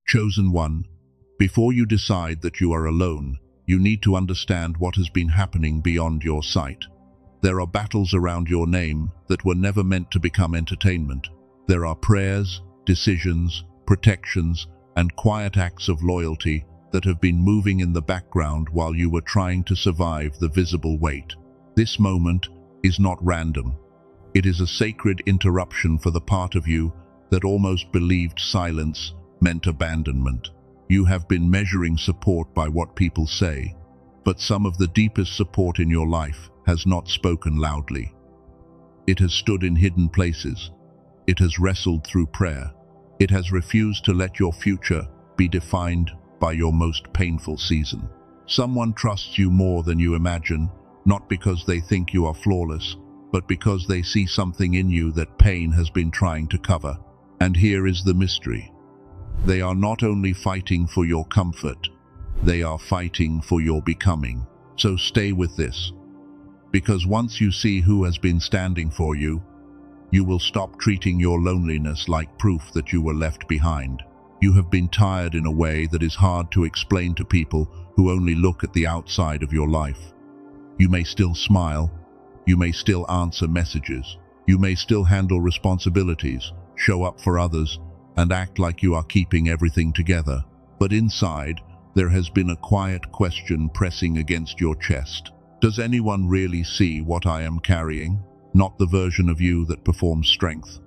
Chosen one, before you decide that you are alone, you need to understand what has been happening beyond your sight. There are battles around your name that were never meant to become entertainment. There are prayers, decisions, protections, and quiet acts of loyalty that have been moving in the background while you were trying to survive the visible weight. This moment is not random. It is a sacred interruption for the part of you that almost believed silence meant abandonment. You have been measuring support by what people say, but some of the deepest support in your life has not spoken loudly. It has stood in hidden places. It has wrestled through prayer. It has refused to let your future be defined by your most painful season. Someone trusts you more than you imagine, not because they think you are flawless, but because they see something in you that pain has been trying to cover. And here is the mystery. They are not only fighting for your comfort, they are fighting for your becoming. So stay with this, because once you see who has been standing for you, you will stop treating your loneliness like proof that you were left behind. You have been tired in a way that is hard to explain to people who only look at the outside of your life. You may still smile, you may still answer messages, you may still handle responsibilities, show up for others, and act like you are keeping everything together. But inside, there has been a quiet question pressing against your chest. Does anyone really see what I am carrying? Not the version of you that performs strength.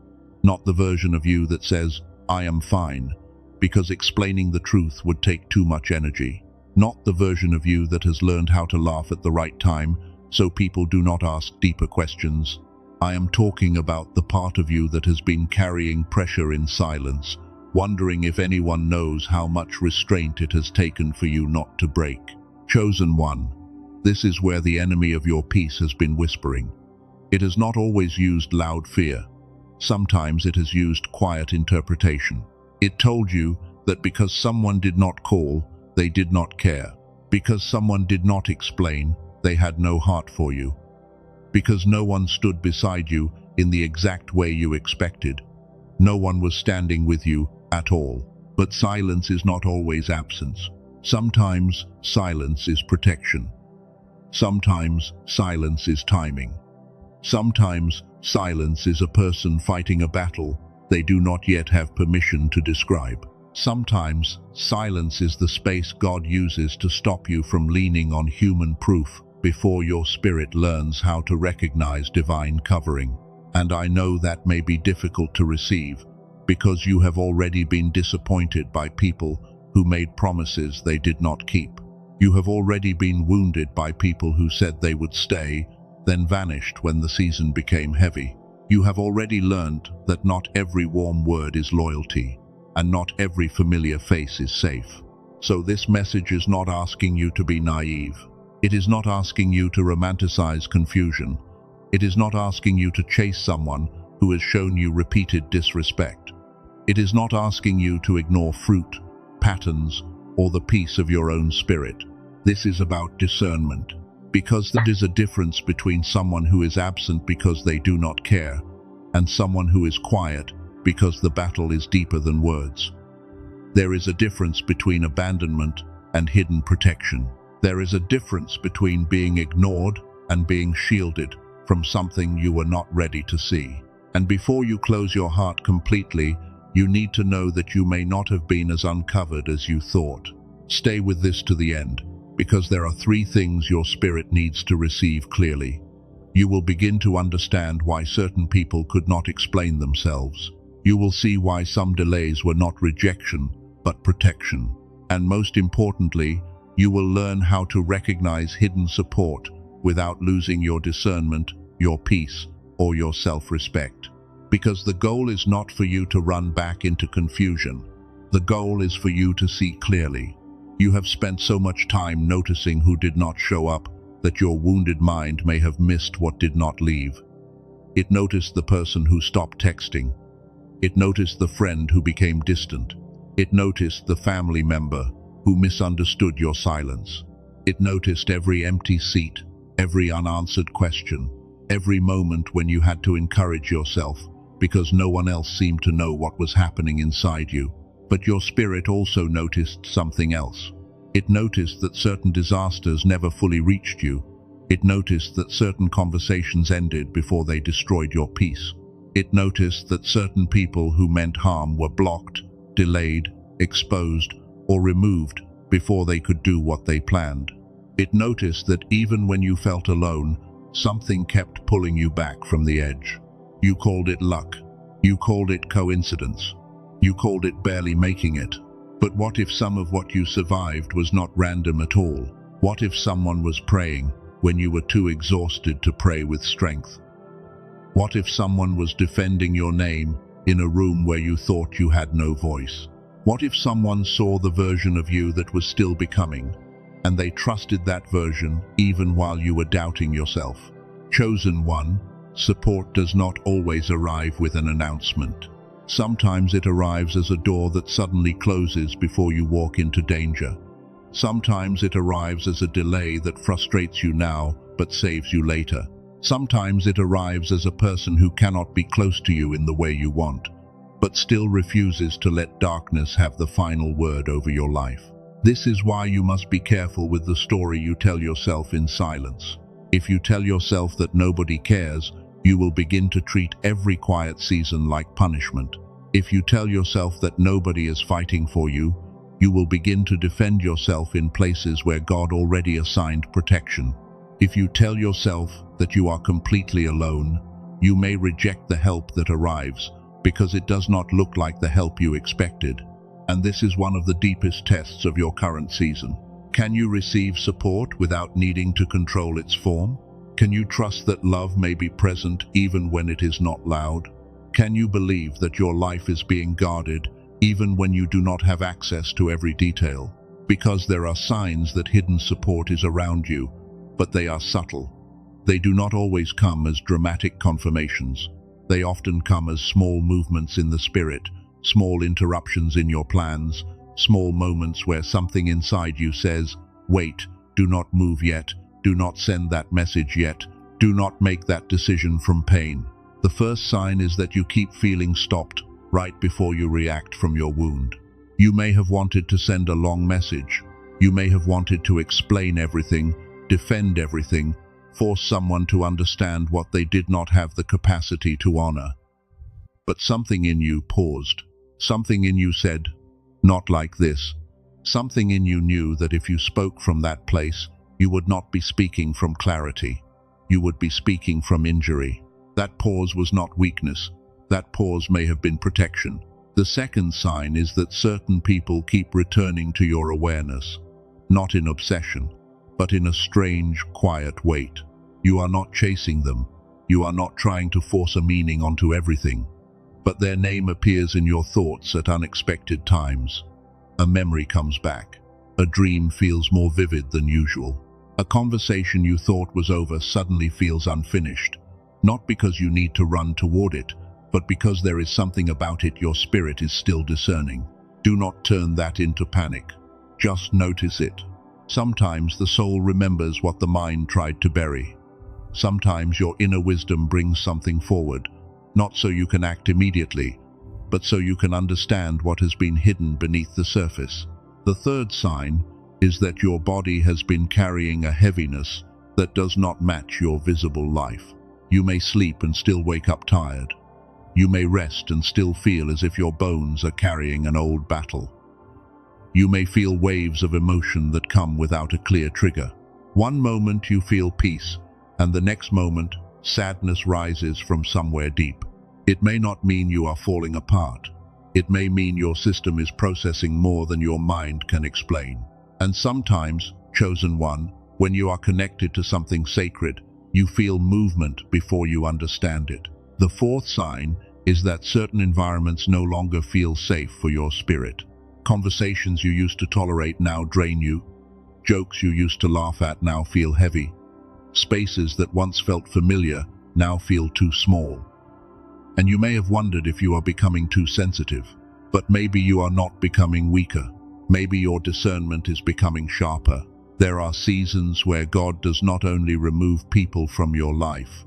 Not the version of you that says, I am fine, because explaining the truth would take too much energy. Not the version of you that has learned how to laugh at the right time, so people do not ask deeper questions. I am talking about the part of you that has been carrying pressure in silence, wondering if anyone knows how much restraint it has taken for you not to break. Chosen one, this is where the enemy of your peace has been whispering. It has not always used loud fear. Sometimes it has used quiet interpretation. It told you that because someone did not call, they did not care. Because someone did not explain, they had no heart for you. Because no one stood beside you in the exact way you expected. No one was standing with you at all. But silence is not always absence. Sometimes silence is protection. Sometimes silence is timing. Sometimes silence is a person fighting a battle they do not yet have permission to describe. Sometimes silence is the space God uses to stop you from leaning on human proof before your spirit learns how to recognize divine covering. And I know that may be difficult to receive, because you have already been disappointed by people who made promises they did not keep. You have already been wounded by people who said they would stay, then vanished when the season became heavy. You have already learned that not every warm word is loyalty, and not every familiar face is safe. So this message is not asking you to be naive. It is not asking you to romanticize confusion. It is not asking you to chase someone who has shown you repeated disrespect. It is not asking you to ignore fruit, patterns, or the peace of your own spirit. This is about discernment, because there is a difference between someone who is absent because they do not care, and someone who is quiet because the battle is deeper than words. There is a difference between abandonment and hidden protection. There is a difference between being ignored and being shielded from something you were not ready to see. And before you close your heart completely, you need to know that you may not have been as uncovered as you thought. Stay with this to the end, because there are 3 things your spirit needs to receive clearly. You will begin to understand why certain people could not explain themselves. You will see why some delays were not rejection, but protection. And most importantly, you will learn how to recognize hidden support without losing your discernment, your peace, or your self-respect. Because the goal is not for you to run back into confusion. The goal is for you to see clearly. You have spent so much time noticing who did not show up that your wounded mind may have missed what did not leave. It noticed the person who stopped texting. It noticed the friend who became distant. It noticed the family member who misunderstood your silence. It noticed every empty seat, every unanswered question, every moment when you had to encourage yourself because no one else seemed to know what was happening inside you. But your spirit also noticed something else. It noticed that certain disasters never fully reached you. It noticed that certain conversations ended before they destroyed your peace. It noticed that certain people who meant harm were blocked, delayed, exposed, or removed before they could do what they planned. It noticed that even when you felt alone, something kept pulling you back from the edge. You called it luck. You called it coincidence. You called it barely making it. But what if some of what you survived was not random at all? What if someone was praying when you were too exhausted to pray with strength? What if someone was defending your name in a room where you thought you had no voice? What if someone saw the version of you that was still becoming, and they trusted that version even while you were doubting yourself? Chosen one, support does not always arrive with an announcement. Sometimes it arrives as a door that suddenly closes before you walk into danger. Sometimes it arrives as a delay that frustrates you now but saves you later. Sometimes it arrives as a person who cannot be close to you in the way you want, but still refuses to let darkness have the final word over your life. This is why you must be careful with the story you tell yourself in silence. If you tell yourself that nobody cares, you will begin to treat every quiet season like punishment. If you tell yourself that nobody is fighting for you, you will begin to defend yourself in places where God already assigned protection. If you tell yourself that you are completely alone, you may reject the help that arrives because it does not look like the help you expected. And this is one of the deepest tests of your current season. Can you receive support without needing to control its form? Can you trust that love may be present even when it is not loud? Can you believe that your life is being guarded even when you do not have access to every detail? Because there are signs that hidden support is around you, but they are subtle. They do not always come as dramatic confirmations. They often come as small movements in the spirit, small interruptions in your plans, small moments where something inside you says, "Wait, do not move yet, do not send that message yet, do not make that decision from pain." The first sign is that you keep feeling stopped right before you react from your wound. You may have wanted to send a long message. You may have wanted to explain everything, defend everything, force someone to understand what they did not have the capacity to honor. But something in you paused. Something in you said, "Not like this." Something in you knew that if you spoke from that place, you would not be speaking from clarity. You would be speaking from injury. That pause was not weakness. That pause may have been protection. The second sign is that certain people keep returning to your awareness, not in obsession, but in a strange, quiet wait. You are not chasing them. You are not trying to force a meaning onto everything. But their name appears in your thoughts at unexpected times. A memory comes back. A dream feels more vivid than usual. A conversation you thought was over suddenly feels unfinished. Not because you need to run toward it, but because there is something about it your spirit is still discerning. Do not turn that into panic. Just notice it. Sometimes the soul remembers what the mind tried to bury. Sometimes your inner wisdom brings something forward, not so you can act immediately, but so you can understand what has been hidden beneath the surface. The third sign is that your body has been carrying a heaviness that does not match your visible life. You may sleep and still wake up tired. You may rest and still feel as if your bones are carrying an old battle. You may feel waves of emotion that come without a clear trigger. One moment you feel peace, and the next moment sadness rises from somewhere deep. It may not mean you are falling apart. It may mean your system is processing more than your mind can explain. And sometimes, chosen one, when you are connected to something sacred, you feel movement before you understand it. The fourth sign is that certain environments no longer feel safe for your spirit. Conversations you used to tolerate now drain you. Jokes you used to laugh at now feel heavy. Spaces that once felt familiar now feel too small. And you may have wondered if you are becoming too sensitive. But maybe you are not becoming weaker. Maybe your discernment is becoming sharper. There are seasons where God does not only remove people from your life,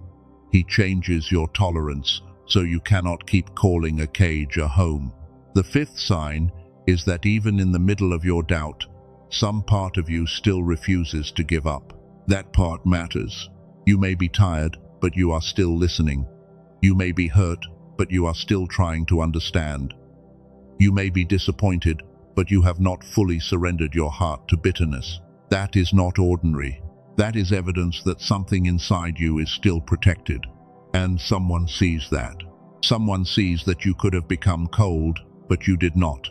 He changes your tolerance so you cannot keep calling a cage a home. The fifth sign is that even in the middle of your doubt, some part of you still refuses to give up. That part matters. You may be tired, but you are still listening. You may be hurt, but you are still trying to understand. You may be disappointed, but you have not fully surrendered your heart to bitterness. That is not ordinary. That is evidence that something inside you is still protected. And someone sees that. Someone sees that you could have become cold, but you did not.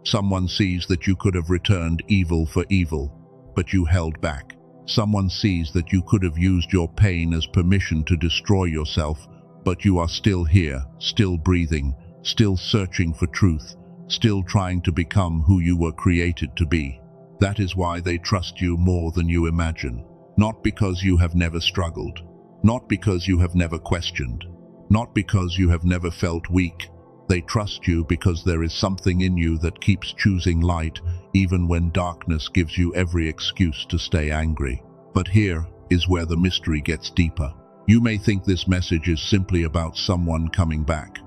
Someone sees that you could have returned evil for evil, but you held back. Someone sees that you could have used your pain as permission to destroy yourself, but you are still here, still breathing, still searching for truth, still trying to become who you were created to be. That is why they trust you more than you imagine. Not because you have never struggled, not because you have never questioned, not because you have never felt weak. They trust you because there is something in you that keeps choosing light, even when darkness gives you every excuse to stay angry. But here is where the mystery gets deeper. You may think this message is simply about someone coming back,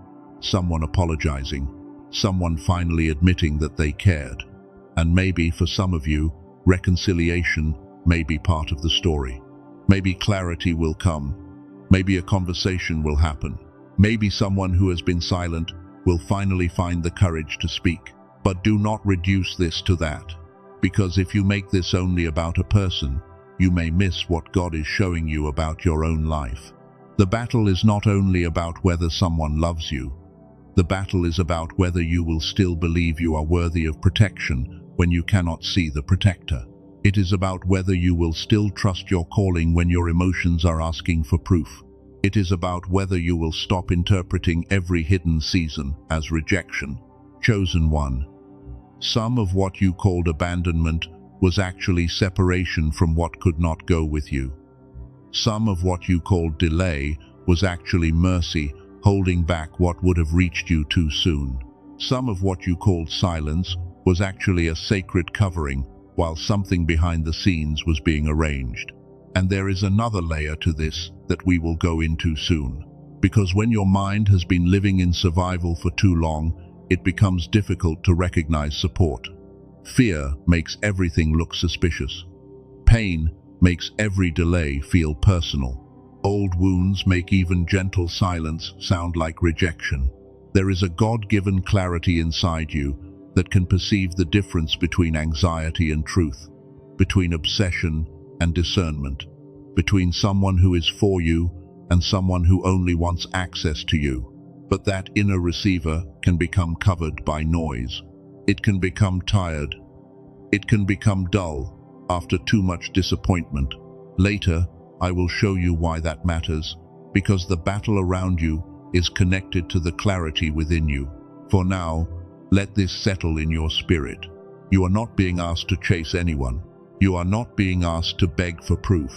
someone apologizing, someone finally admitting that they cared. And maybe for some of you, reconciliation may be part of the story. Maybe clarity will come. Maybe a conversation will happen. Maybe someone who has been silent will finally find the courage to speak. But do not reduce this to that, because if you make this only about a person, you may miss what God is showing you about your own life. The battle is not only about whether someone loves you. The battle is about whether you will still believe you are worthy of protection when you cannot see the protector. It is about whether you will still trust your calling when your emotions are asking for proof. It is about whether you will stop interpreting every hidden season as rejection. Chosen one. Some of what you called abandonment was actually separation from what could not go with you. Some of what you called delay was actually mercy, holding back what would have reached you too soon. Some of what you called silence was actually a sacred covering, while something behind the scenes was being arranged. And there is another layer to this that we will go into soon. Because when your mind has been living in survival for too long, it becomes difficult to recognize support. Fear makes everything look suspicious. Pain makes every delay feel personal. Old wounds make even gentle silence sound like rejection. There is a God-given clarity inside you that can perceive the difference between anxiety and truth, between obsession and discernment, between someone who is for you and someone who only wants access to you. But that inner receiver can become covered by noise. It can become tired. It can become dull after too much disappointment. Later, I will show you why that matters, because the battle around you is connected to the clarity within you. For now, let this settle in your spirit. You are not being asked to chase anyone. You are not being asked to beg for proof.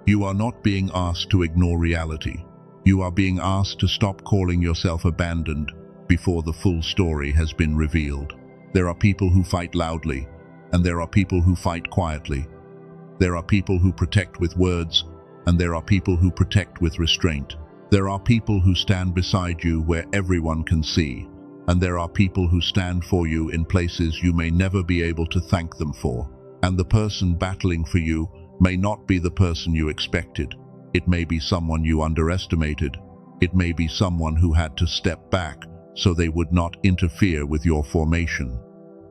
You are not being asked to ignore reality. You are being asked to stop calling yourself abandoned before the full story has been revealed. There are people who fight loudly, and there are people who fight quietly. There are people who protect with words, and there are people who protect with restraint. There are people who stand beside you where everyone can see, and there are people who stand for you in places you may never be able to thank them for. And the person battling for you may not be the person you expected. It may be someone you underestimated. It may be someone who had to step back so they would not interfere with your formation.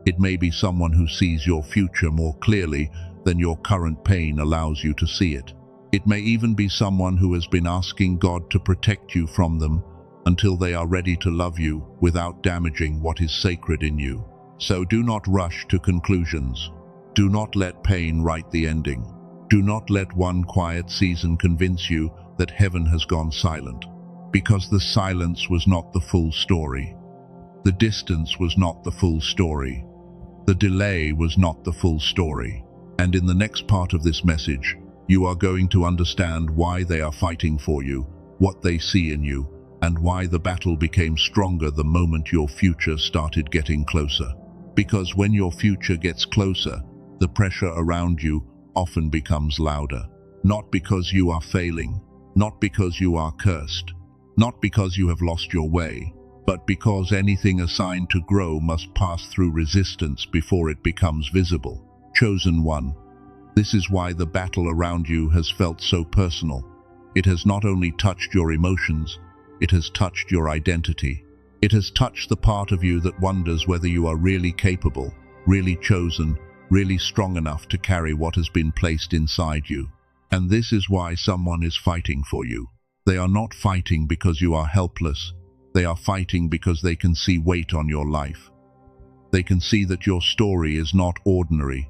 It may be someone who sees your future more clearly than your current pain allows you to see it. It may even be someone who has been asking God to protect you from them until they are ready to love you without damaging what is sacred in you. So do not rush to conclusions. Do not let pain write the ending. Do not let one quiet season convince you that heaven has gone silent, because the silence was not the full story. The distance was not the full story. The delay was not the full story. And in the next part of this message, you are going to understand why they are fighting for you, what they see in you, and why the battle became stronger the moment your future started getting closer. Because when your future gets closer, the pressure around you often becomes louder. Not because you are failing, not because you are cursed, not because you have lost your way, but because anything assigned to grow must pass through resistance before it becomes visible. Chosen one. This is why the battle around you has felt so personal. It has not only touched your emotions, it has touched your identity. It has touched the part of you that wonders whether you are really capable, really chosen, really strong enough to carry what has been placed inside you. And this is why someone is fighting for you. They are not fighting because you are helpless. They are fighting because they can see weight on your life. They can see that your story is not ordinary.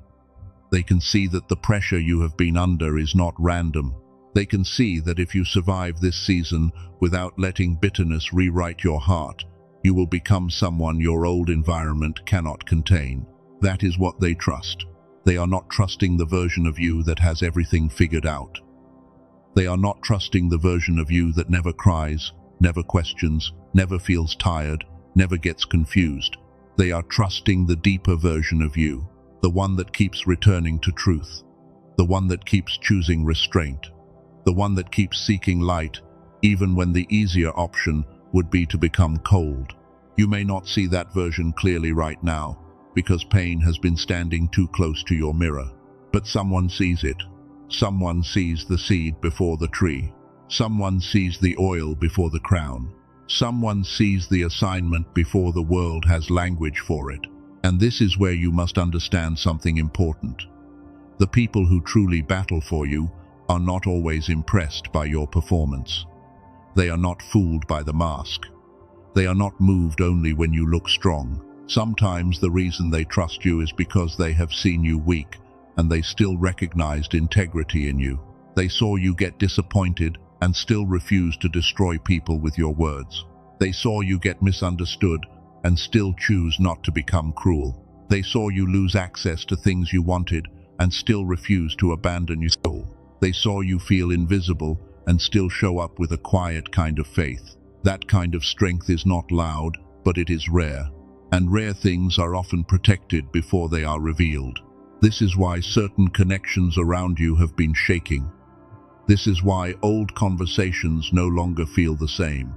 They can see that the pressure you have been under is not random. They can see that if you survive this season without letting bitterness rewrite your heart, you will become someone your old environment cannot contain. That is what they trust. They are not trusting the version of you that has everything figured out. They are not trusting the version of you that never cries, never questions, never feels tired, never gets confused. They are trusting the deeper version of you, the one that keeps returning to truth, the one that keeps choosing restraint, the one that keeps seeking light, even when the easier option would be to become cold. You may not see that version clearly right now, because pain has been standing too close to your mirror. But someone sees it. Someone sees the seed before the tree. Someone sees the oil before the crown. Someone sees the assignment before the world has language for it. And this is where you must understand something important. The people who truly battle for you are not always impressed by your performance. They are not fooled by the mask. They are not moved only when you look strong. Sometimes the reason they trust you is because they have seen you weak, and they still recognized integrity in you. They saw you get disappointed and still refuse to destroy people with your words. They saw you get misunderstood and still choose not to become cruel. They saw you lose access to things you wanted and still refuse to abandon your soul. They saw you feel invisible and still show up with a quiet kind of faith. That kind of strength is not loud, but it is rare. And rare things are often protected before they are revealed. This is why certain connections around you have been shaking. This is why old conversations no longer feel the same.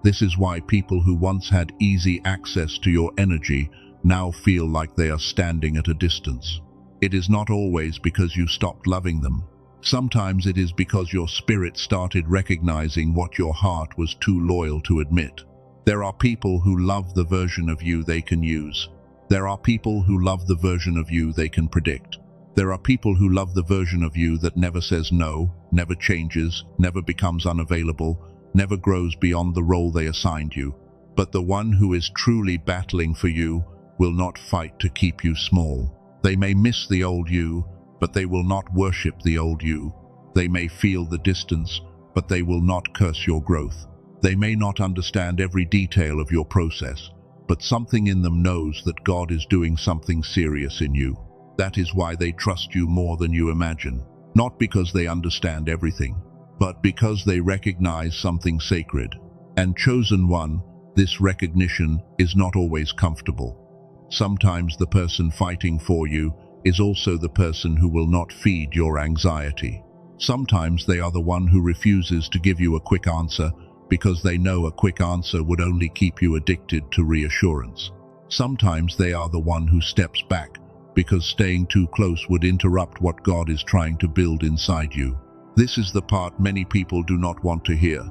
This is why people who once had easy access to your energy now feel like they are standing at a distance. It is not always because you stopped loving them. Sometimes it is because your spirit started recognizing what your heart was too loyal to admit. There are people who love the version of you they can use. There are people who love the version of you they can predict. There are people who love the version of you that never says no, never changes, never becomes unavailable, never grows beyond the role they assigned you. But the one who is truly battling for you will not fight to keep you small. They may miss the old you, but they will not worship the old you. They may feel the distance, but they will not curse your growth. They may not understand every detail of your process, but something in them knows that God is doing something serious in you. That is why they trust you more than you imagine. Not because they understand everything, but because they recognize something sacred. And chosen one, this recognition is not always comfortable. Sometimes the person fighting for you is also the person who will not feed your anxiety. Sometimes they are the one who refuses to give you a quick answer because they know a quick answer would only keep you addicted to reassurance. Sometimes they are the one who steps back because staying too close would interrupt what God is trying to build inside you. This is the part many people do not want to hear.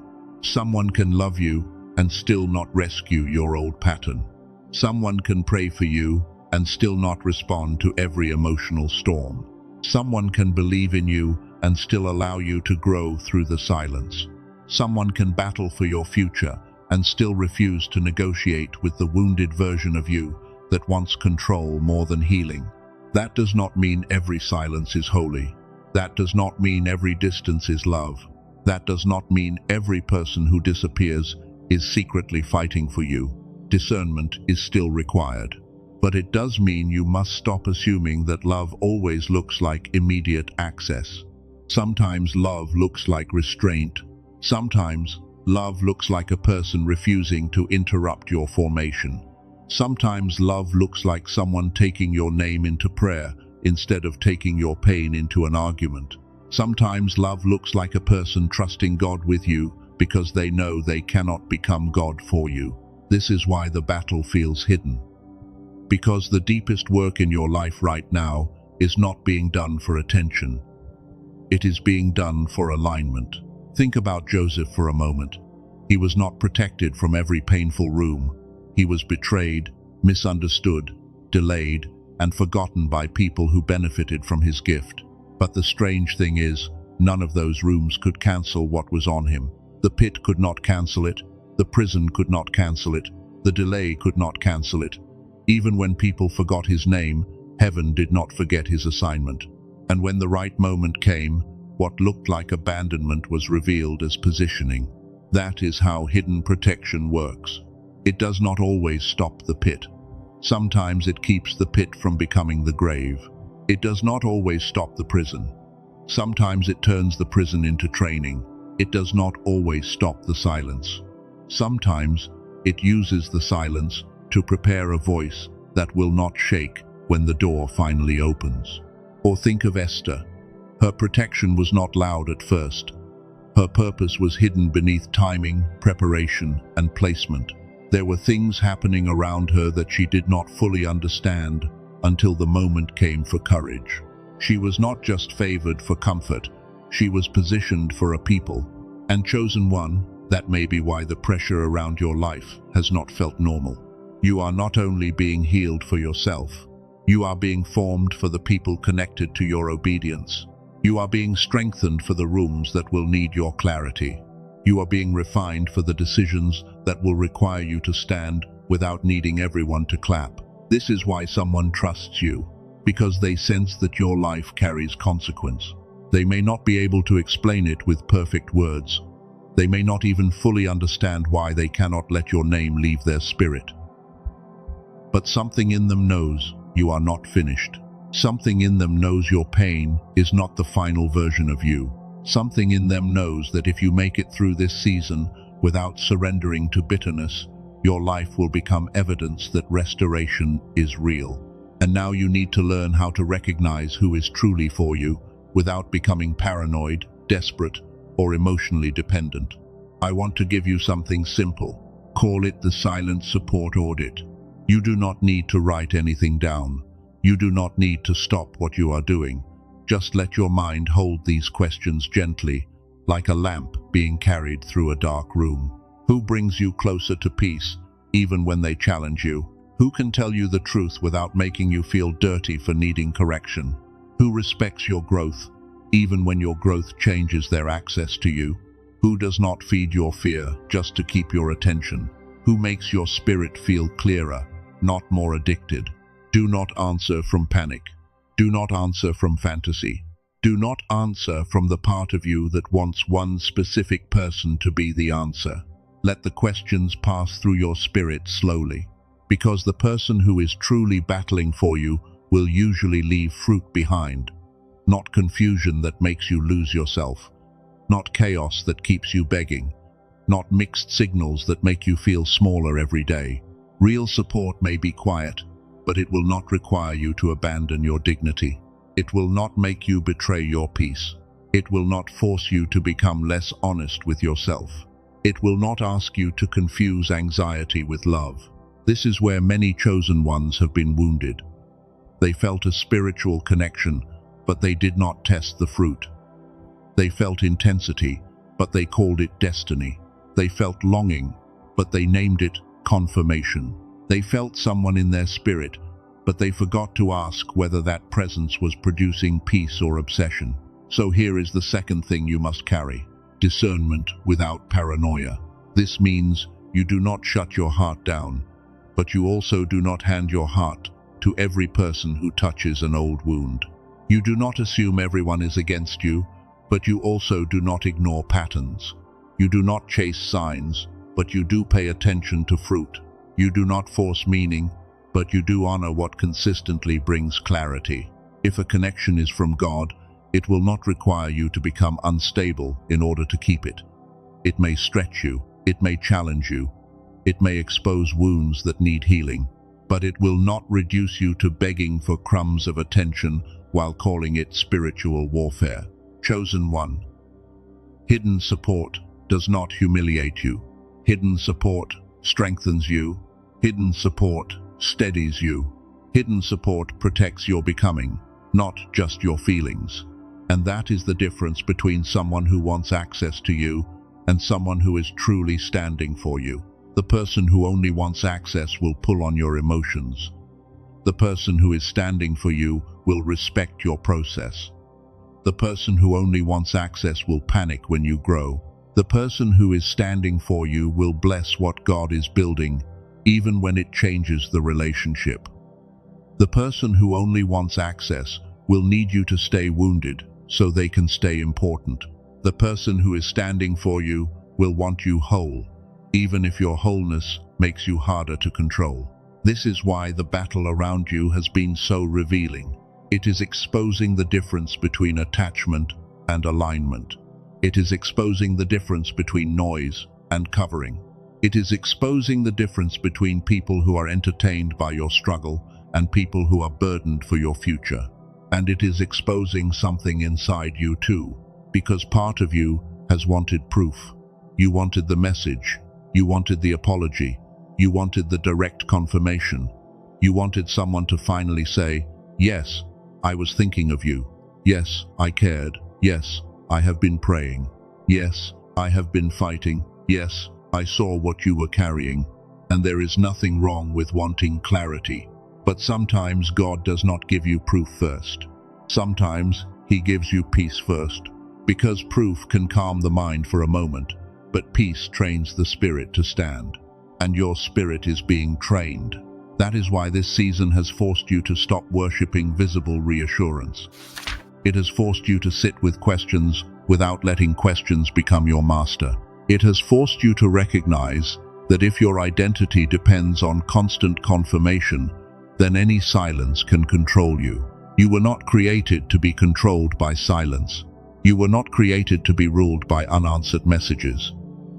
Someone can love you and still not rescue your old pattern. Someone can pray for you and still not respond to every emotional storm. Someone can believe in you and still allow you to grow through the silence. Someone can battle for your future and still refuse to negotiate with the wounded version of you that wants control more than healing. That does not mean every silence is holy. That does not mean every distance is love. That does not mean every person who disappears is secretly fighting for you. Discernment is still required. But it does mean you must stop assuming that love always looks like immediate access. Sometimes love looks like restraint. Sometimes love looks like a person refusing to interrupt your formation. Sometimes love looks like someone taking your name into prayer instead of taking your pain into an argument. Sometimes love looks like a person trusting God with you because they know they cannot become God for you. This is why the battle feels hidden. Because the deepest work in your life right now is not being done for attention. It is being done for alignment. Think about Joseph for a moment. He was not protected from every painful room. He was betrayed, misunderstood, delayed, and forgotten by people who benefited from his gift. But the strange thing is, none of those rooms could cancel what was on him. The pit could not cancel it. The prison could not cancel it. The delay could not cancel it. Even when people forgot his name, heaven did not forget his assignment. And when the right moment came, what looked like abandonment was revealed as positioning. That is how hidden protection works. It does not always stop the pit. Sometimes it keeps the pit from becoming the grave. It does not always stop the prison. Sometimes it turns the prison into training. It does not always stop the silence. Sometimes it uses the silence to prepare a voice that will not shake when the door finally opens. Or think of Esther. Her protection was not loud at first. Her purpose was hidden beneath timing, preparation, and placement. There were things happening around her that she did not fully understand until the moment came for courage. She was not just favored for comfort, she was positioned for a people, and chosen one. That may be why the pressure around your life has not felt normal. You are not only being healed for yourself, you are being formed for the people connected to your obedience. You are being strengthened for the rooms that will need your clarity. You are being refined for the decisions that will require you to stand without needing everyone to clap. This is why someone trusts you, because they sense that your life carries consequence. They may not be able to explain it with perfect words. They may not even fully understand why they cannot let your name leave their spirit. But something in them knows you are not finished. Something in them knows your pain is not the final version of you. Something in them knows that if you make it through this season without surrendering to bitterness, your life will become evidence that restoration is real. And now you need to learn how to recognize who is truly for you without becoming paranoid, desperate, or emotionally dependent. I want to give you something simple. Call it the silent support audit. You do not need to write anything down. You do not need to stop what you are doing. Just let your mind hold these questions gently, like a lamp being carried through a dark room. Who brings you closer to peace, even when they challenge you? Who can tell you the truth without making you feel dirty for needing correction? Who respects your growth, even when your growth changes their access to you? Who does not feed your fear just to keep your attention? Who makes your spirit feel clearer, not more addicted? Do not answer from panic. Do not answer from fantasy. Do not answer from the part of you that wants one specific person to be the answer. Let the questions pass through your spirit slowly, because the person who is truly battling for you will usually leave fruit behind. Not confusion that makes you lose yourself. Not chaos that keeps you begging. Not mixed signals that make you feel smaller every day. Real support may be quiet, but it will not require you to abandon your dignity. It will not make you betray your peace. It will not force you to become less honest with yourself. It will not ask you to confuse anxiety with love. This is where many chosen ones have been wounded. They felt a spiritual connection, but they did not test the fruit. They felt intensity, but they called it destiny. They felt longing, but they named it confirmation. They felt someone in their spirit, but they forgot to ask whether that presence was producing peace or obsession. So here is the second thing you must carry: discernment without paranoia. This means you do not shut your heart down, but you also do not hand your heart to every person who touches an old wound. You do not assume everyone is against you, but you also do not ignore patterns. You do not chase signs, but you do pay attention to fruit. You do not force meaning, but you do honor what consistently brings clarity. If a connection is from God, it will not require you to become unstable in order to keep it. It may stretch you, it may challenge you, it may expose wounds that need healing, but it will not reduce you to begging for crumbs of attention while calling it spiritual warfare. Chosen one. Hidden support does not humiliate you. Hidden support strengthens you. Hidden support steadies you. Hidden support protects your becoming, not just your feelings. And that is the difference between someone who wants access to you and someone who is truly standing for you. The person who only wants access will pull on your emotions. The person who is standing for you will respect your process. The person who only wants access will panic when you grow. The person who is standing for you will bless what God is building, even when it changes the relationship. The person who only wants access will need you to stay wounded so they can stay important. The person who is standing for you will want you whole, even if your wholeness makes you harder to control. This is why the battle around you has been so revealing. It is exposing the difference between attachment and alignment. It is exposing the difference between noise and covering. It is exposing the difference between people who are entertained by your struggle and people who are burdened for your future. And it is exposing something inside you too, because part of you has wanted proof. You wanted the message. You wanted the apology. You wanted the direct confirmation. You wanted someone to finally say, "Yes, I was thinking of you. Yes, I cared. Yes, I have been praying. Yes, I have been fighting. Yes, I saw what you were carrying." And there is nothing wrong with wanting clarity. But sometimes God does not give you proof first. Sometimes He gives you peace first, because proof can calm the mind for a moment, but peace trains the spirit to stand. And your spirit is being trained. That is why this season has forced you to stop worshipping visible reassurance. It has forced you to sit with questions without letting questions become your master. It has forced you to recognize that if your identity depends on constant confirmation, then any silence can control you. You were not created to be controlled by silence. You were not created to be ruled by unanswered messages.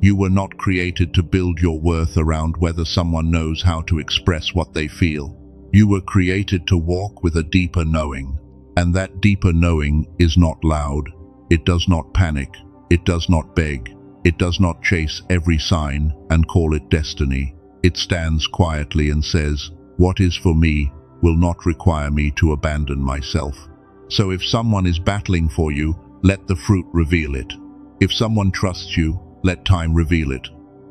You were not created to build your worth around whether someone knows how to express what they feel. You were created to walk with a deeper knowing, and that deeper knowing is not loud. It does not panic. It does not beg. It does not chase every sign and call it destiny. It stands quietly and says, "What is for me will not require me to abandon myself." So if someone is battling for you, let the fruit reveal it. If someone trusts you, let time reveal it.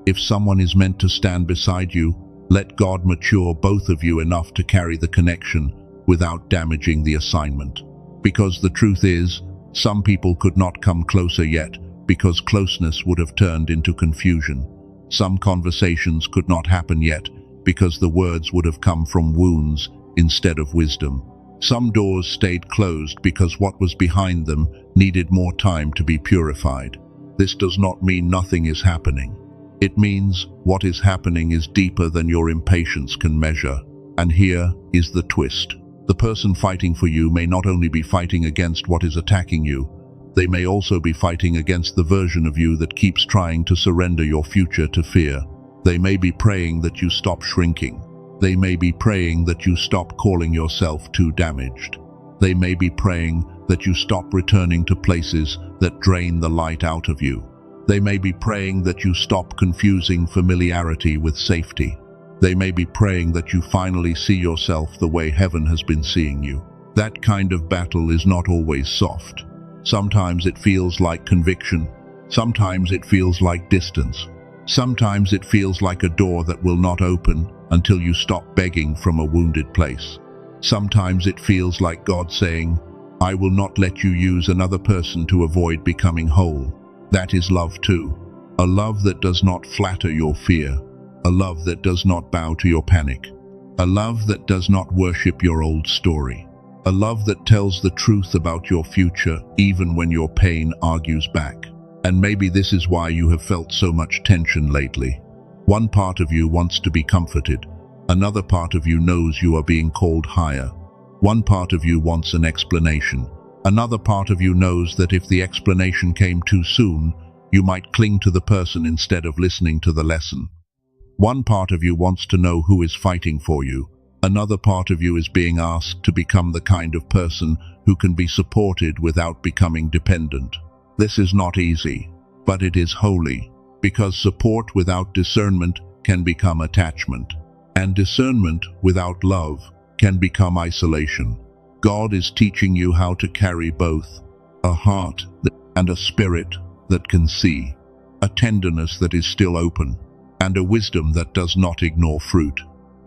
If someone is meant to stand beside you, let God mature both of you enough to carry the connection without damaging the assignment. Because the truth is, some people could not come closer yet because closeness would have turned into confusion. Some conversations could not happen yet because the words would have come from wounds instead of wisdom. Some doors stayed closed because what was behind them needed more time to be purified. This does not mean nothing is happening. It means what is happening is deeper than your impatience can measure. And here is the twist. The person fighting for you may not only be fighting against what is attacking you, they may also be fighting against the version of you that keeps trying to surrender your future to fear. They may be praying that you stop shrinking. They may be praying that you stop calling yourself too damaged. They may be praying that you stop returning to places that drain the light out of you. They may be praying that you stop confusing familiarity with safety. They may be praying that you finally see yourself the way heaven has been seeing you. That kind of battle is not always soft. Sometimes it feels like conviction. Sometimes it feels like distance. Sometimes it feels like a door that will not open until you stop begging from a wounded place. Sometimes it feels like God saying, "I will not let you use another person to avoid becoming whole." That is love too. A love that does not flatter your fear. A love that does not bow to your panic. A love that does not worship your old story. A love that tells the truth about your future even when your pain argues back. And maybe this is why you have felt so much tension lately. One part of you wants to be comforted. Another part of you knows you are being called higher. One part of you wants an explanation. Another part of you knows that if the explanation came too soon, you might cling to the person instead of listening to the lesson. One part of you wants to know who is fighting for you. Another part of you is being asked to become the kind of person who can be supported without becoming dependent. This is not easy, but it is holy, because support without discernment can become attachment, and discernment without love can become isolation. God is teaching you how to carry both, a heart and a spirit that can see, a tenderness that is still open, and a wisdom that does not ignore fruit,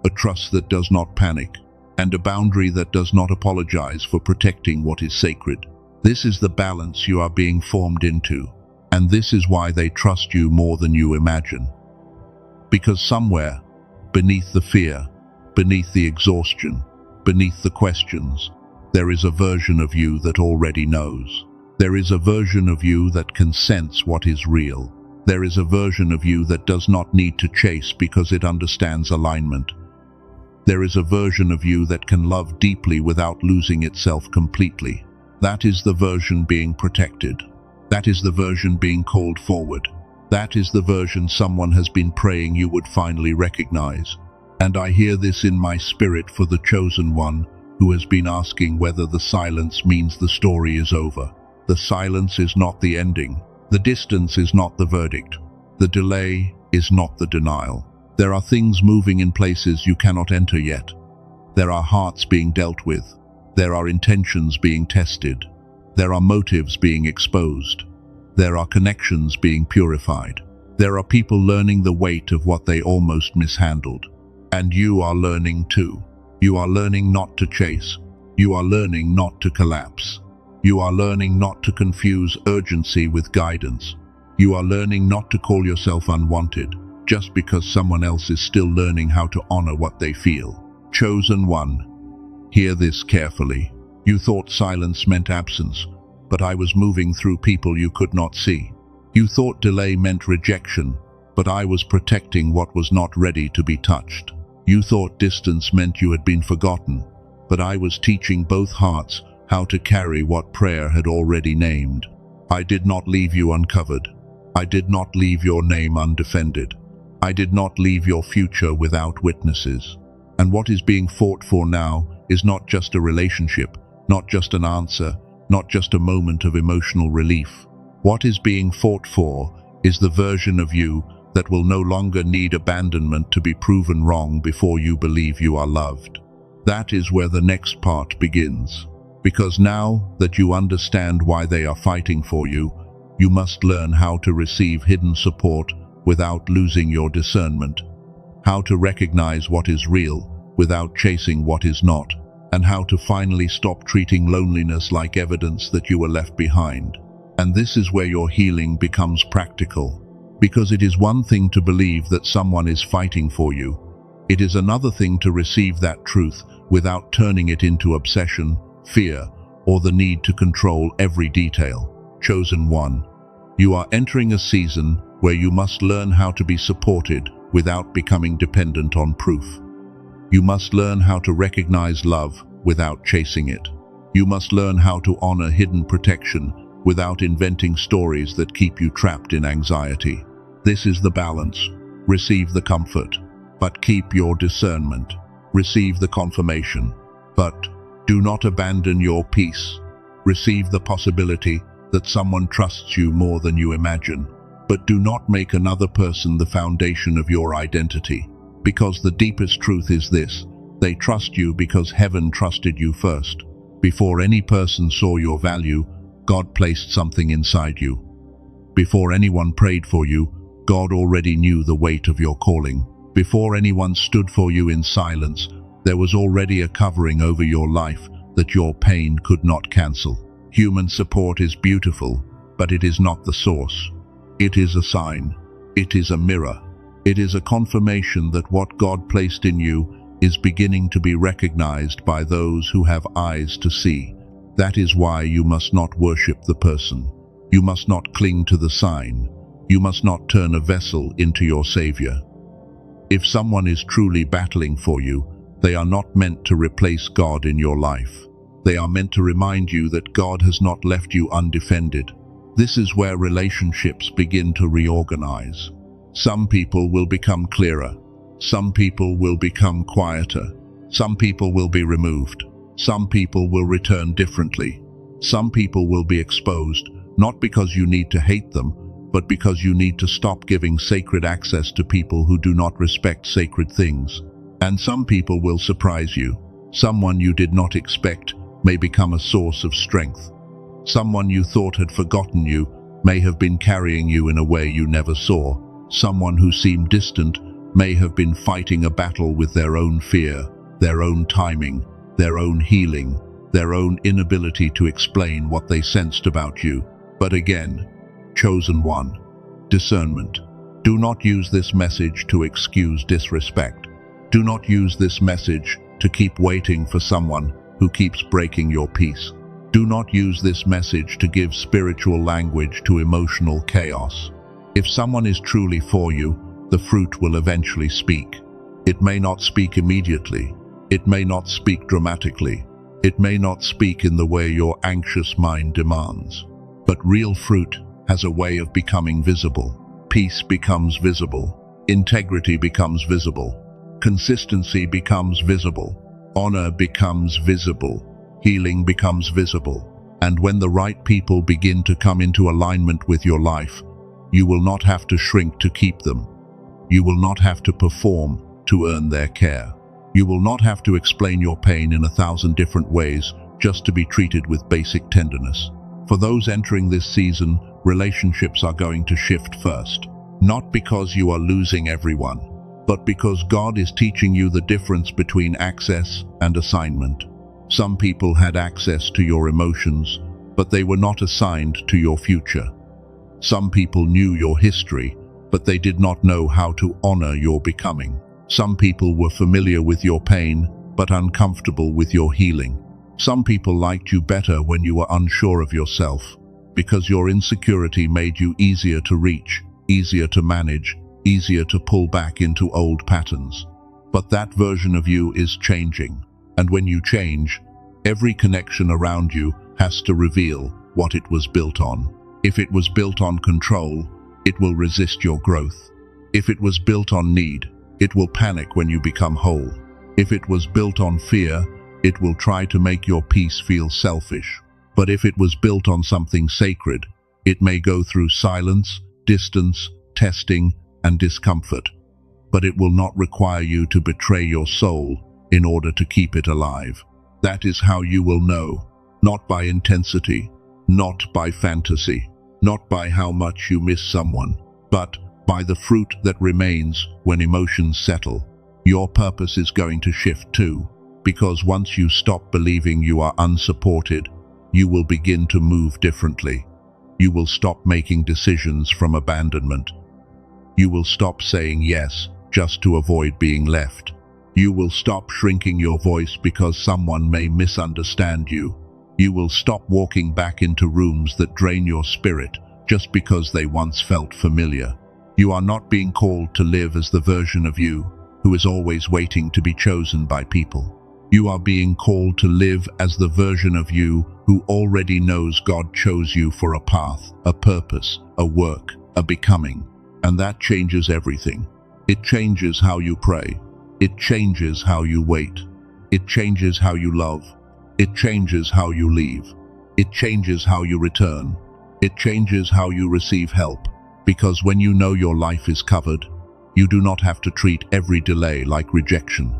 a trust that does not panic, and a boundary that does not apologize for protecting what is sacred. This is the balance you are being formed into, and this is why they trust you more than you imagine. Because somewhere, beneath the fear, beneath the exhaustion, beneath the questions, there is a version of you that already knows. There is a version of you that can sense what is real. There is a version of you that does not need to chase because it understands alignment. There is a version of you that can love deeply without losing itself completely. That is the version being protected. That is the version being called forward. That is the version someone has been praying you would finally recognize. And I hear this in my spirit for the chosen one who has been asking whether the silence means the story is over. The silence is not the ending. The distance is not the verdict. The delay is not the denial. There are things moving in places you cannot enter yet. There are hearts being dealt with. There are intentions being tested. There are motives being exposed. There are connections being purified. There are people learning the weight of what they almost mishandled. And you are learning too. You are learning not to chase. You are learning not to collapse. You are learning not to confuse urgency with guidance. You are learning not to call yourself unwanted just because someone else is still learning how to honor what they feel. Chosen one, hear this carefully. You thought silence meant absence, but I was moving through people you could not see. You thought delay meant rejection, but I was protecting what was not ready to be touched. You thought distance meant you had been forgotten, but I was teaching both hearts how to carry what prayer had already named. I did not leave you uncovered. I did not leave your name undefended. I did not leave your future without witnesses. And what is being fought for now is not just a relationship, not just an answer, not just a moment of emotional relief. What is being fought for is the version of you that will no longer need abandonment to be proven wrong before you believe you are loved. That is where the next part begins. Because now that you understand why they are fighting for you, you must learn how to receive hidden support without losing your discernment, how to recognize what is real without chasing what is not, and how to finally stop treating loneliness like evidence that you were left behind. And this is where your healing becomes practical. Because it is one thing to believe that someone is fighting for you. It is another thing to receive that truth without turning it into obsession, fear, or the need to control every detail. Chosen one, you are entering a season where you must learn how to be supported without becoming dependent on proof. You must learn how to recognize love without chasing it. You must learn how to honor hidden protection without inventing stories that keep you trapped in anxiety. This is the balance. Receive the comfort, but keep your discernment. Receive the confirmation, but do not abandon your peace. Receive the possibility that someone trusts you more than you imagine, but do not make another person the foundation of your identity. Because the deepest truth is this: they trust you because heaven trusted you first. Before any person saw your value, God placed something inside you. Before anyone prayed for you, God already knew the weight of your calling. Before anyone stood for you in silence, there was already a covering over your life that your pain could not cancel. Human support is beautiful, but it is not the source. It is a sign. It is a mirror. It is a confirmation that what God placed in you is beginning to be recognized by those who have eyes to see. That is why you must not worship the person. You must not cling to the sign. You must not turn a vessel into your savior. If someone is truly battling for you, they are not meant to replace God in your life. They are meant to remind you that God has not left you undefended. This is where relationships begin to reorganize. Some people will become clearer. Some people will become quieter. Some people will be removed. Some people will return differently. Some people will be exposed, not because you need to hate them, but because you need to stop giving sacred access to people who do not respect sacred things. And some people will surprise you. Someone you did not expect may become a source of strength. Someone you thought had forgotten you may have been carrying you in a way you never saw. Someone who seemed distant may have been fighting a battle with their own fear, their own timing, their own healing, their own inability to explain what they sensed about you. But again, chosen one, discernment. Do not use this message to excuse disrespect. Do not use this message to keep waiting for someone who keeps breaking your peace. Do not use this message to give spiritual language to emotional chaos. If someone is truly for you, the fruit will eventually speak. It may not speak immediately. It may not speak dramatically. It may not speak in the way your anxious mind demands. But real fruit has a way of becoming visible. Peace becomes visible. Integrity becomes visible. Consistency becomes visible. Honor becomes visible. Healing becomes visible. And when the right people begin to come into alignment with your life, you will not have to shrink to keep them. You will not have to perform to earn their care. You will not have to explain your pain in 1,000 different ways just to be treated with basic tenderness. For those entering this season, relationships are going to shift first. Not because you are losing everyone, but because God is teaching you the difference between access and assignment. Some people had access to your emotions, but they were not assigned to your future. Some people knew your history, but they did not know how to honor your becoming. Some people were familiar with your pain, but uncomfortable with your healing. Some people liked you better when you were unsure of yourself, because your insecurity made you easier to reach, easier to manage, easier to pull back into old patterns. But that version of you is changing. And when you change, every connection around you has to reveal what it was built on. If it was built on control, it will resist your growth. If it was built on need, it will panic when you become whole. If it was built on fear, it will try to make your peace feel selfish. But if it was built on something sacred, it may go through silence, distance, testing, and discomfort. But it will not require you to betray your soul in order to keep it alive. That is how you will know, not by intensity, not by fantasy, not by how much you miss someone, but by the fruit that remains when emotions settle. Your purpose is going to shift too, because once you stop believing you are unsupported, you will begin to move differently. You will stop making decisions from abandonment. You will stop saying yes just to avoid being left. You will stop shrinking your voice because someone may misunderstand you. You will stop walking back into rooms that drain your spirit just because they once felt familiar. You are not being called to live as the version of you who is always waiting to be chosen by people. You are being called to live as the version of you who already knows God chose you for a path, a purpose, a work, a becoming. And that changes everything. It changes how you pray. It changes how you wait. It changes how you love. It changes how you leave. It changes how you return. It changes how you receive help. Because when you know your life is covered, you do not have to treat every delay like rejection.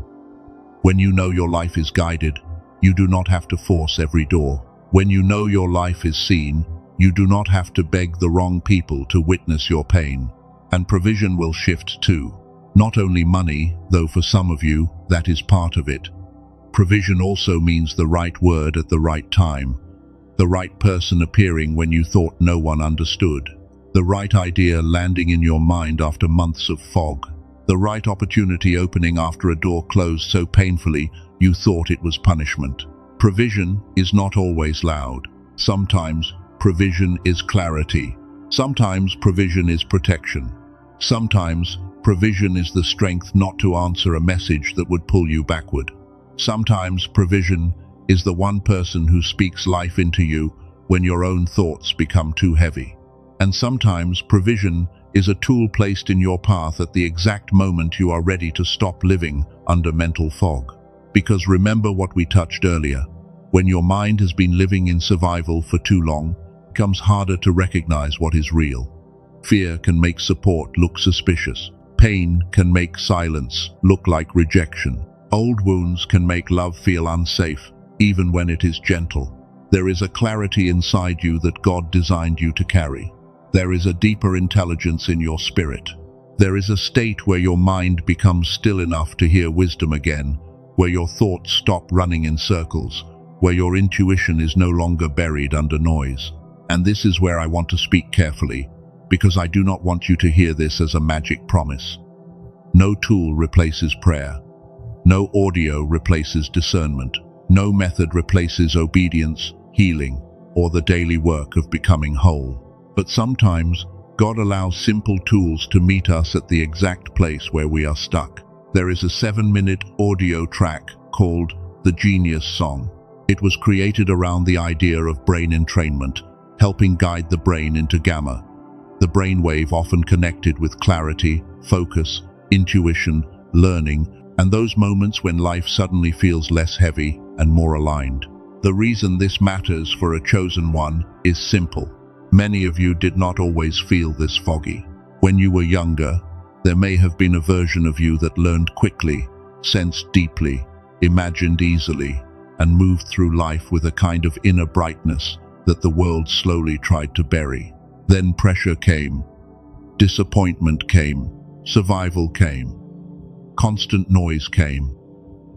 When you know your life is guided, you do not have to force every door. When you know your life is seen, you do not have to beg the wrong people to witness your pain. And provision will shift too. Not only money, though for some of you, that is part of it. Provision also means the right word at the right time, the right person appearing when you thought no one understood, the right idea landing in your mind after months of fog, the right opportunity opening after a door closed so painfully you thought it was punishment. Provision is not always loud. Sometimes provision is clarity. Sometimes provision is protection. Sometimes provision is the strength not to answer a message that would pull you backward. Sometimes provision is the one person who speaks life into you when your own thoughts become too heavy. And sometimes provision is a tool placed in your path at the exact moment you are ready to stop living under mental fog. Because remember what we touched earlier, when your mind has been living in survival for too long, it becomes harder to recognize what is real. Fear can make support look suspicious. Pain can make silence look like rejection. Old wounds can make love feel unsafe, even when it is gentle. There is a clarity inside you that God designed you to carry. There is a deeper intelligence in your spirit. There is a state where your mind becomes still enough to hear wisdom again, where your thoughts stop running in circles, where your intuition is no longer buried under noise. And this is where I want to speak carefully, because I do not want you to hear this as a magic promise. No tool replaces prayer. No audio replaces discernment. No method replaces obedience, healing, or the daily work of becoming whole. But sometimes, God allows simple tools to meet us at the exact place where we are stuck. There is a 7-minute audio track called The Genius Song. It was created around the idea of brain entrainment, helping guide the brain into gamma, the brainwave often connected with clarity, focus, intuition, learning, and those moments when life suddenly feels less heavy and more aligned. The reason this matters for a chosen one is simple. Many of you did not always feel this foggy. When you were younger, there may have been a version of you that learned quickly, sensed deeply, imagined easily, and moved through life with a kind of inner brightness that the world slowly tried to bury. Then pressure came, disappointment came, survival came, constant noise came,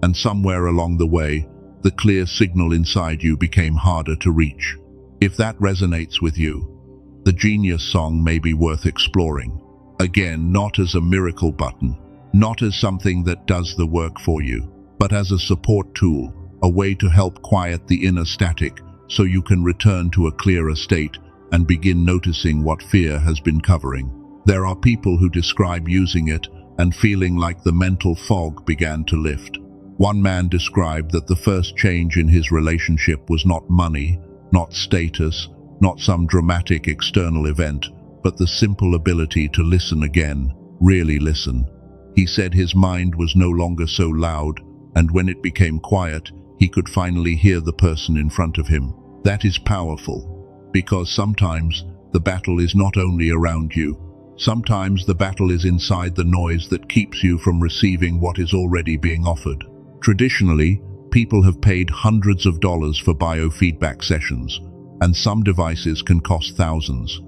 and somewhere along the way, the clear signal inside you became harder to reach. If that resonates with you, the Genius Song may be worth exploring. Again, not as a miracle button, not as something that does the work for you, but as a support tool, a way to help quiet the inner static so you can return to a clearer state and begin noticing what fear has been covering. There are people who describe using it and feeling like the mental fog began to lift. One man described that the first change in his relationship was not money, not status, not some dramatic external event, but the simple ability to listen again, really listen. He said his mind was no longer so loud, and when it became quiet, he could finally hear the person in front of him. That is powerful, because sometimes the battle is not only around you. Sometimes the battle is inside the noise that keeps you from receiving what is already being offered. Traditionally, people have paid hundreds of dollars for biofeedback sessions, and some devices can cost thousands.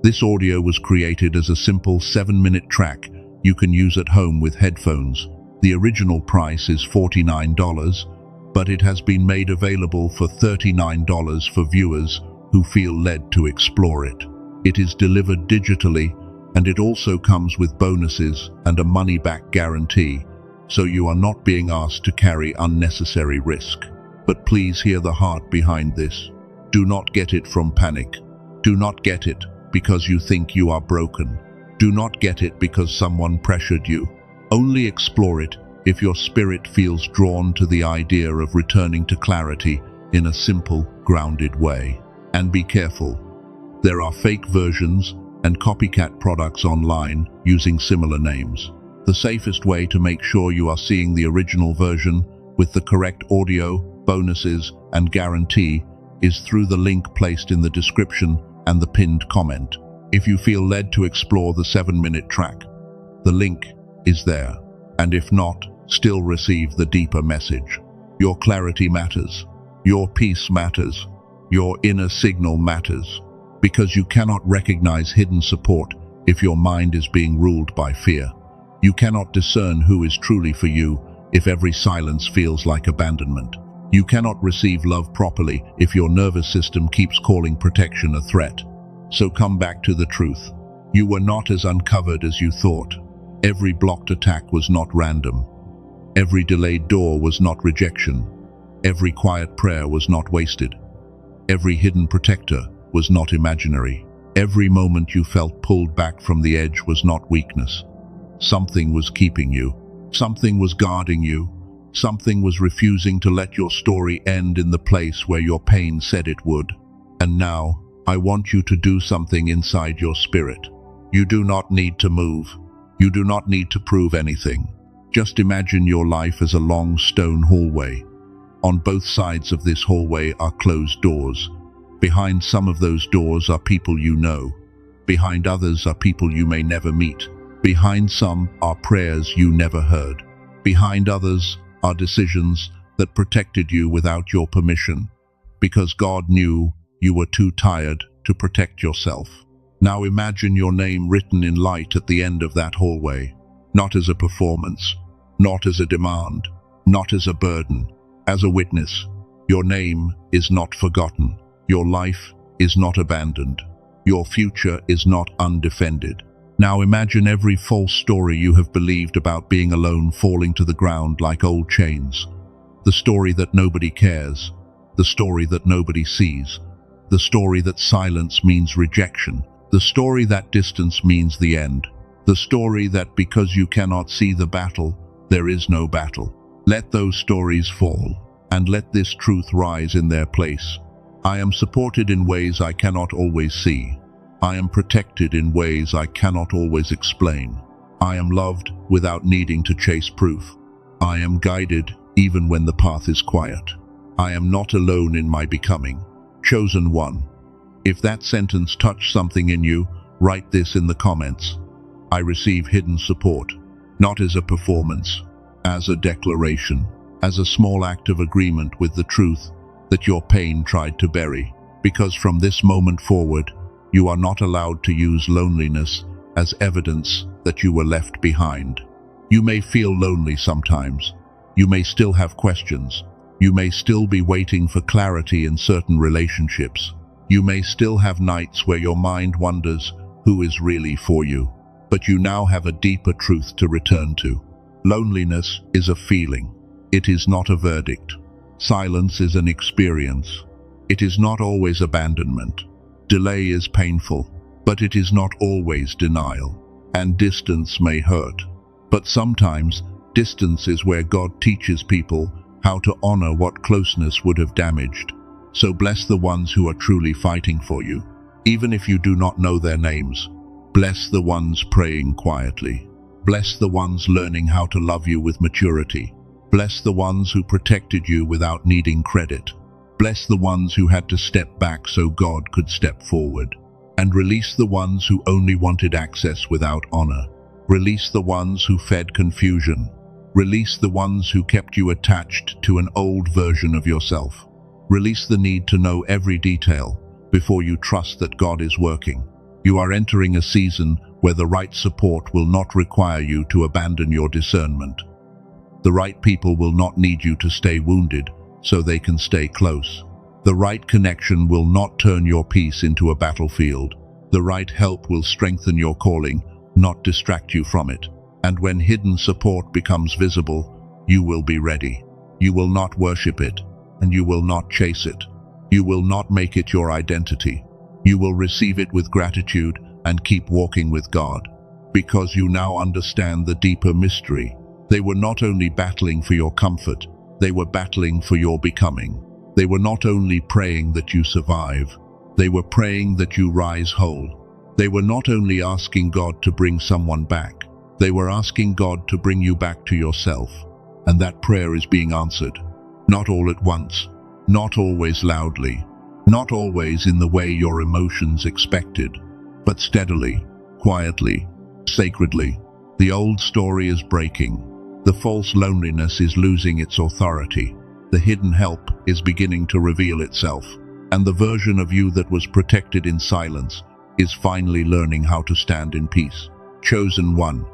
This audio was created as a simple 7-minute track you can use at home with headphones. The original price is $49, but it has been made available for $39 for viewers who feel led to explore it. It is delivered digitally, and it also comes with bonuses and a money-back guarantee, so you are not being asked to carry unnecessary risk. But please hear the heart behind this. Do not get it from panic. Do not get it because you think you are broken. Do not get it because someone pressured you. Only explore it if your spirit feels drawn to the idea of returning to clarity in a simple, grounded way. And be careful. There are fake versions and copycat products online using similar names. The safest way to make sure you are seeing the original version with the correct audio, bonuses, and guarantee is through the link placed in the description and the pinned comment. If you feel led to explore the 7-minute track, the link is there. And if not, still receive the deeper message. Your clarity matters. Your peace matters. Your inner signal matters, because you cannot recognize hidden support if your mind is being ruled by fear. You cannot discern who is truly for you if every silence feels like abandonment. You cannot receive love properly if your nervous system keeps calling protection a threat. So come back to the truth. You were not as uncovered as you thought. Every blocked attack was not random. Every delayed door was not rejection. Every quiet prayer was not wasted. Every hidden protector was not imaginary. Every moment you felt pulled back from the edge was not weakness. Something was keeping you. Something was guarding you. Something was refusing to let your story end in the place where your pain said it would. And now, I want you to do something inside your spirit. You do not need to move. You do not need to prove anything. Just imagine your life as a long stone hallway. On both sides of this hallway are closed doors. Behind some of those doors are people you know. Behind others are people you may never meet. Behind some are prayers you never heard. Behind others are decisions that protected you without your permission, because God knew you were too tired to protect yourself. Now imagine your name written in light at the end of that hallway, not as a performance, not as a demand, not as a burden, as a witness. Your name is not forgotten. Your life is not abandoned. Your future is not undefended. Now imagine every false story you have believed about being alone falling to the ground like old chains. The story that nobody cares, the story that nobody sees, the story that silence means rejection, the story that distance means the end, the story that because you cannot see the battle, there is no battle. Let those stories fall, and let this truth rise in their place. I am supported in ways I cannot always see. I am protected in ways I cannot always explain. I am loved without needing to chase proof. I am guided even when the path is quiet. I am not alone in my becoming. Chosen one. If that sentence touched something in you, write this in the comments. I receive hidden support, not as a performance, as a declaration, as a small act of agreement with the truth that your pain tried to bury. Because from this moment forward, you are not allowed to use loneliness as evidence that you were left behind. You may feel lonely sometimes. You may still have questions. You may still be waiting for clarity in certain relationships. You may still have nights where your mind wonders who is really for you. But you now have a deeper truth to return to. Loneliness is a feeling. It is not a verdict. Silence is an experience. It is not always abandonment. Delay is painful, but it is not always denial. And distance may hurt. But sometimes, distance is where God teaches people how to honor what closeness would have damaged. So bless the ones who are truly fighting for you, even if you do not know their names. Bless the ones praying quietly. Bless the ones learning how to love you with maturity. Bless the ones who protected you without needing credit. Bless the ones who had to step back so God could step forward. And release the ones who only wanted access without honor. Release the ones who fed confusion. Release the ones who kept you attached to an old version of yourself. Release the need to know every detail before you trust that God is working. You are entering a season where the right support will not require you to abandon your discernment. The right people will not need you to stay wounded so they can stay close. The right connection will not turn your peace into a battlefield. The right help will strengthen your calling, not distract you from it. And when hidden support becomes visible, you will be ready. You will not worship it, and you will not chase it. You will not make it your identity. You will receive it with gratitude and keep walking with God, because you now understand the deeper mystery. They were not only battling for your comfort, they were battling for your becoming. They were not only praying that you survive, they were praying that you rise whole. They were not only asking God to bring someone back, they were asking God to bring you back to yourself. And that prayer is being answered. Not all at once, not always loudly, not always in the way your emotions expected, but steadily, quietly, sacredly. The old story is breaking. The false loneliness is losing its authority. The hidden help is beginning to reveal itself. And the version of you that was protected in silence is finally learning how to stand in peace. Chosen one,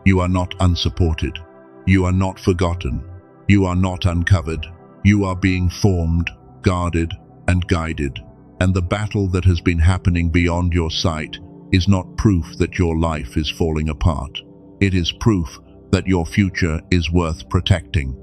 you are not unsupported. You are not forgotten. You are not uncovered. You are being formed, guarded, and guided. And the battle that has been happening beyond your sight is not proof that your life is falling apart. It is proof that your future is worth protecting.